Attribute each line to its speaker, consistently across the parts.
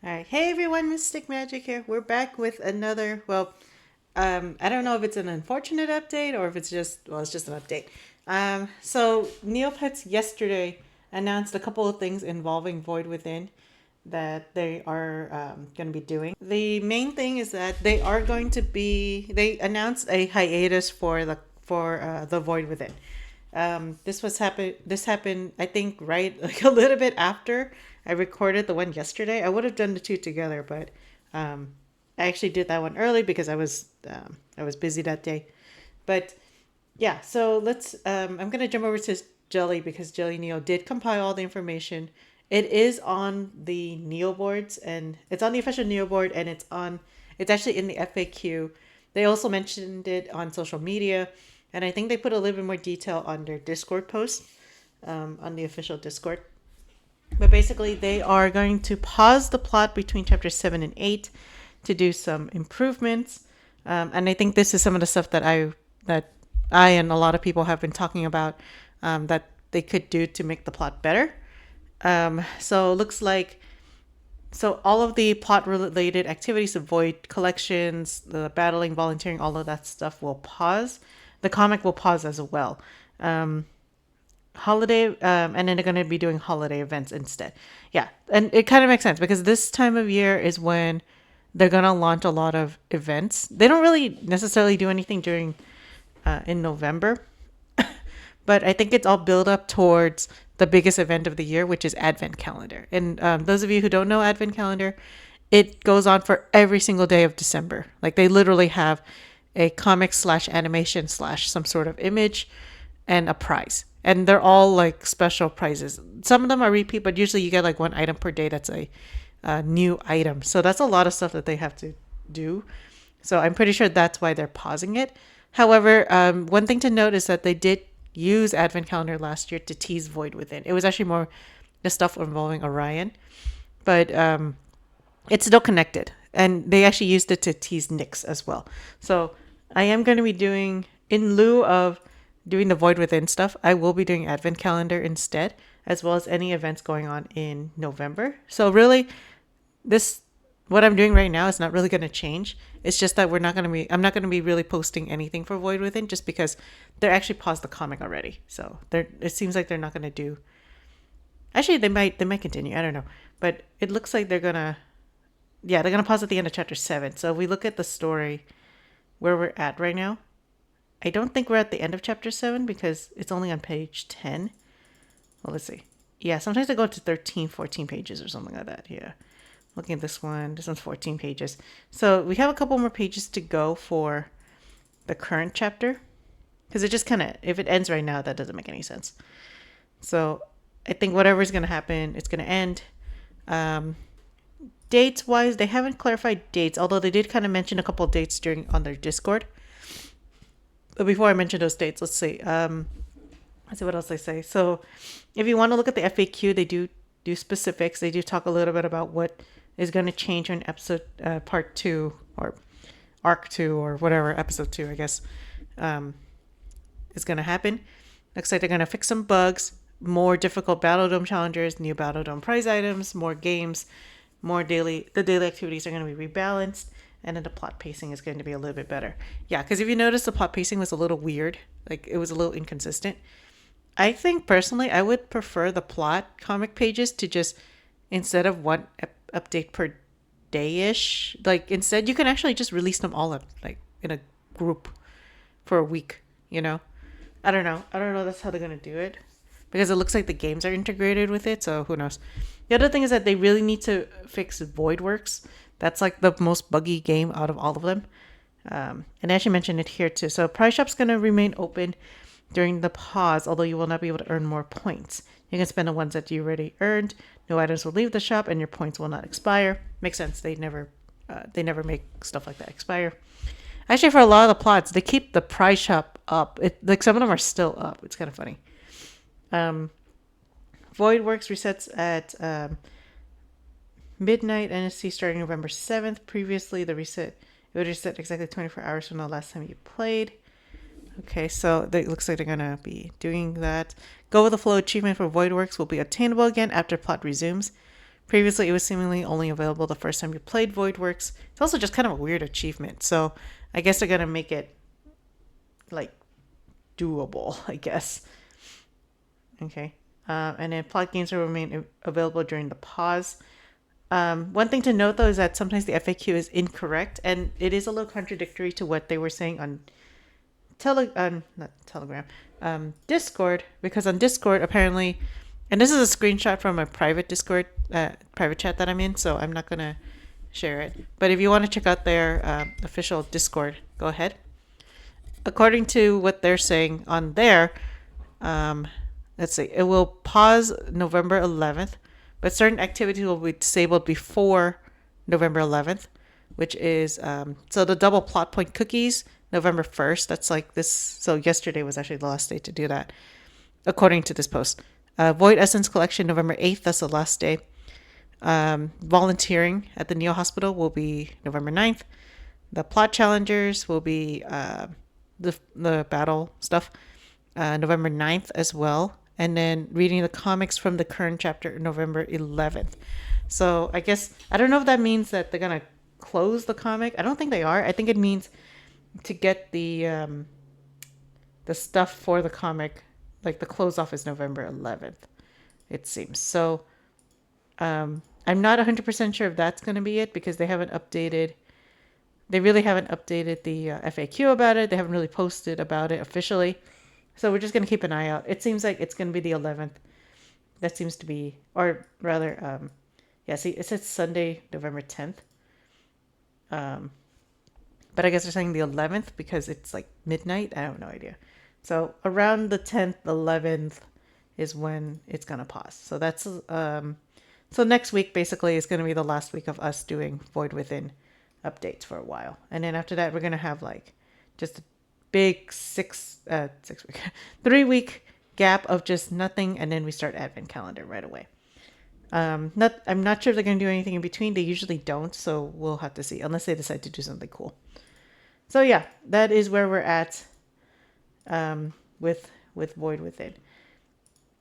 Speaker 1: All right. Hey everyone, Mystic Magic here. We're back with another, I don't know if it's an unfortunate update or if it's just an update. So Neopets yesterday announced a couple of things involving Void Within that they are going to be doing. The main thing is that they announced a hiatus for the Void Within. This happened, I think, right like a little bit after I recorded the one yesterday. I would have done the two together, but I actually did that one early because I was busy that day. But yeah, so let's I'm gonna jump over to Jelly because Jelly Neo did compile all the information. It is on the Neo boards, and it's on the official Neo board, and it's actually in the FAQ. They also mentioned it on social media, and I think they put a little bit more detail on their Discord post, on the official Discord. But basically, they are going to pause the plot between chapter 7 and 8 to do some improvements. And I think this is some of the stuff that I and a lot of people have been talking about, that they could do to make the plot better. So it looks like all of the plot related activities, the void collections, the battling, volunteering, all of that stuff will pause. The comic will pause as well. Holiday, and then they're going to be doing holiday events instead. Yeah, and it kind of makes sense because this time of year is when they're going to launch a lot of events. They don't really necessarily do anything during in November, but I think it's all build up towards the biggest event of the year, which is Advent Calendar. And those of you who don't know Advent Calendar, it goes on for every single day of December. Like they literally have a comic slash animation slash some sort of image and a prize. And they're all like special prizes. Some of them are repeat, but usually you get like one item per day that's a new item. So that's a lot of stuff that they have to do. So I'm pretty sure that's why they're pausing it. However, one thing to note is that they did use Advent Calendar last year to tease Void Within. It was actually more the stuff involving Orion, but it's still connected. And they actually used it to tease Nyx as well. So I am going to be doing, in lieu of doing the Void Within stuff, I will be doing Advent Calendar instead, as well as any events going on in November. So really, what I'm doing right now is not really going to change. It's just that I'm not going to be really posting anything for Void Within just because they're actually paused the comic already. So it seems like they're not going to do. Actually, they might continue. I don't know, but it looks like they're gonna pause at the end of chapter 7. So if we look at the story where we're at right now, I don't think we're at the end of chapter 7 because it's only on page 10. Well, let's see. Yeah, sometimes I go to 13, 14 pages or something like that. Yeah. Looking at this one's 14 pages. So we have a couple more pages to go for the current chapter. Because it just kind of, if it ends right now, that doesn't make any sense. So I think whatever's going to happen, it's going to end. Dates-wise, they haven't clarified dates, although they did kind of mention a couple of dates on their Discord. But before I mention those dates, let's see. Let's see what else they say. So if you want to look at the FAQ, they do specifics. They do talk a little bit about what is going to change in episode part 2 or arc 2 or whatever, episode 2, I guess, is going to happen. Looks like they're going to fix some bugs, more difficult Battle Dome challengers, new Battle Dome prize items, more games, the daily activities are going to be rebalanced. And then the plot pacing is going to be a little bit better. Yeah, because if you notice, the plot pacing was a little weird. Like, it was a little inconsistent. I think, personally, I would prefer the plot comic pages to just, instead of one update per day-ish, like, instead, you can actually just release them all up, like, in a group for a week, you know? I don't know. That's how they're going to do it. Because it looks like the games are integrated with it, so who knows. The other thing is that they really need to fix Voidworks. That's like the most buggy game out of all of them. And I actually mentioned it here too. So Prize Shop's going to remain open during the pause, although you will not be able to earn more points. You can spend the ones that you already earned. No items will leave the shop and your points will not expire. Makes sense. They never make stuff like that expire. Actually, for a lot of the plots, they keep the Prize Shop up. Like some of them are still up. It's kind of funny. Voidworks resets at midnight NSC starting November 7th. Previously, it would reset exactly 24 hours from the last time you played. Okay, so it looks like they're going to be doing that. Go with the Flow achievement for Voidworks will be attainable again after plot resumes. Previously, it was seemingly only available the first time you played Voidworks. It's also just kind of a weird achievement, so I guess they're gonna make it like doable, I guess. Okay. And then plot games will remain available during the pause. One thing to note though is that sometimes the FAQ is incorrect, and it is a little contradictory to what they were saying on not Telegram, Discord, because on Discord apparently, and this is a screenshot from a private Discord private chat that I'm in, so I'm not gonna share it. But if you want to check out their official Discord, go ahead. According to what they're saying on there, let's see, it will pause November 11th, but certain activities will be disabled before November 11th, which is so the double plot point cookies November 1st. That's like this. So yesterday was actually the last day to do that, according to this post. Void Essence Collection November 8th. That's the last day. Volunteering at the Neo Hospital will be November 9th. The plot challengers will be the battle stuff November 9th as well. And then reading the comics from the current chapter November 11th. So I guess, I don't know if that means that they're going to close the comic. I don't think they are. I think it means to get the stuff for the comic, like the close off is November 11th, it seems. So I'm not 100% sure if that's going to be it, because they really haven't updated the FAQ about it. They haven't really posted about it officially. So we're just going to keep an eye out. It seems like it's going to be the 11th. That seems to be, or rather, see, it says Sunday, November 10th. But I guess they're saying the 11th because it's like midnight. I have no idea. So around the 10th, 11th is when it's going to pause. So that's, so next week basically is going to be the last week of us doing Void Within updates for a while. And then after that, we're going to have like just a big 3-week gap of just nothing. And then we start Advent Calendar right away. I'm not sure if they're going to do anything in between. They usually don't. So we'll have to see unless they decide to do something cool. So yeah, that is where we're at with Void Within.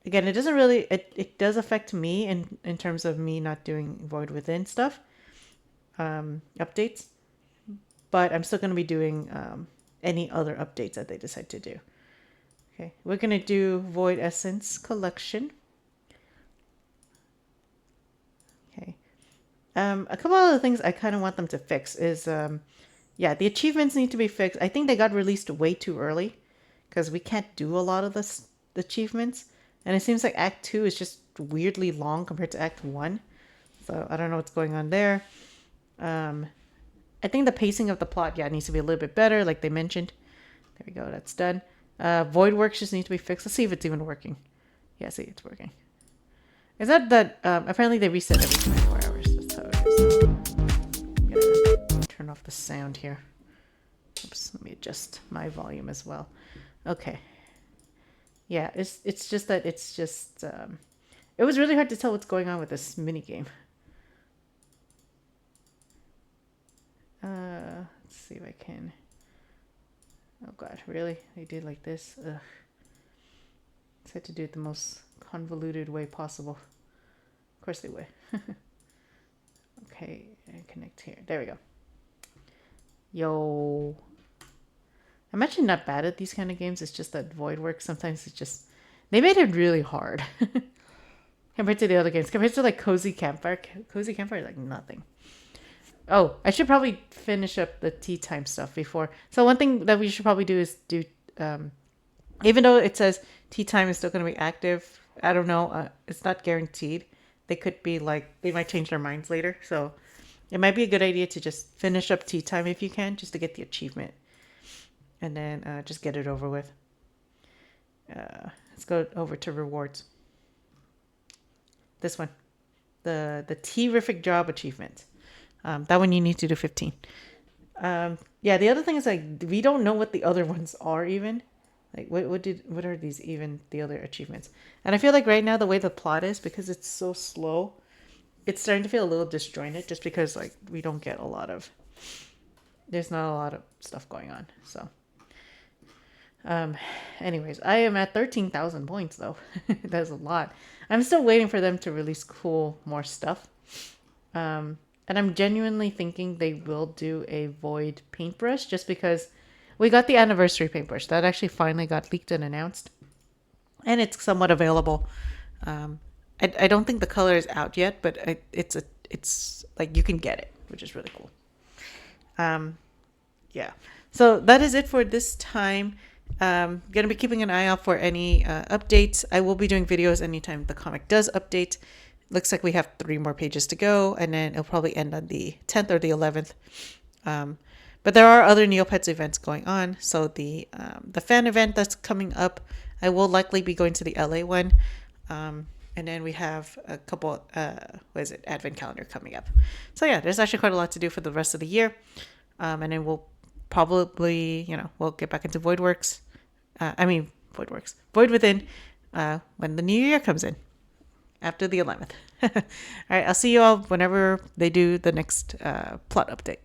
Speaker 1: Again, it doesn't really, it does affect me in terms of me not doing Void Within stuff, updates, but I'm still going to be doing any other updates that they decide to do. Okay, we're going to do Void Essence Collection. Okay. A couple of the things I kind of want them to fix is, the achievements need to be fixed. I think they got released way too early because we can't do a lot of the achievements. And it seems like Act 2 is just weirdly long compared to Act 1. So I don't know what's going on there. I think the pacing of the plot, needs to be a little bit better, like they mentioned. There we go, that's done. Void Works just needs to be fixed. Let's see if it's even working. Yeah, see, it's working. Is that apparently they reset every 24 hours. That's how it is. I'm gonna turn off the sound here. Oops, let me adjust my volume as well. Okay. Yeah, it's just that it was really hard to tell what's going on with this mini game. Let's see if I can. Oh god, really? They did like this? Ugh. I had to do it the most convoluted way possible. Of course they would. Okay, and connect here. There we go. Yo. I'm actually not bad at these kind of games. It's just that Void Works, sometimes it's just, they made it really hard compared to the other games. Compared to like Cozy Campfire. Cozy Campfire is like nothing. Oh, I should probably finish up the tea time stuff before. So one thing that we should probably do is do, even though it says tea time is still going to be active, I don't know. It's not guaranteed. They could be like, they might change their minds later. So it might be a good idea to just finish up tea time if you can, just to get the achievement. And then just get it over with. Let's go over to rewards. This one. The terrific job achievement. That one you need to do 15. The other thing is like we don't know what the other ones are even. Like what are these even, the other achievements? And I feel like right now the way the plot is, because it's so slow, it's starting to feel a little disjointed just because like we don't get there's not a lot of stuff going on. So anyways, I am at 13,000 points though. That's a lot. I'm still waiting for them to release more stuff. And I'm genuinely thinking they will do a Void paintbrush just because we got the anniversary paintbrush that actually finally got leaked and announced, and it's somewhat available. I don't think the color is out yet, but it's like you can get it, which is really cool. Yeah. So that is it for this time. Gonna be keeping an eye out for any updates. I will be doing videos anytime the comic does update. Looks like we have 3 more pages to go, and then it'll probably end on the 10th or the 11th. But there are other Neopets events going on. So the fan event that's coming up, I will likely be going to the LA one. And then we have a couple, Advent calendar coming up. So yeah, there's actually quite a lot to do for the rest of the year. And then we'll probably, we'll get back into Void Within, when the new year comes in, after the 11th. All right, I'll see you all whenever they do the next plot update.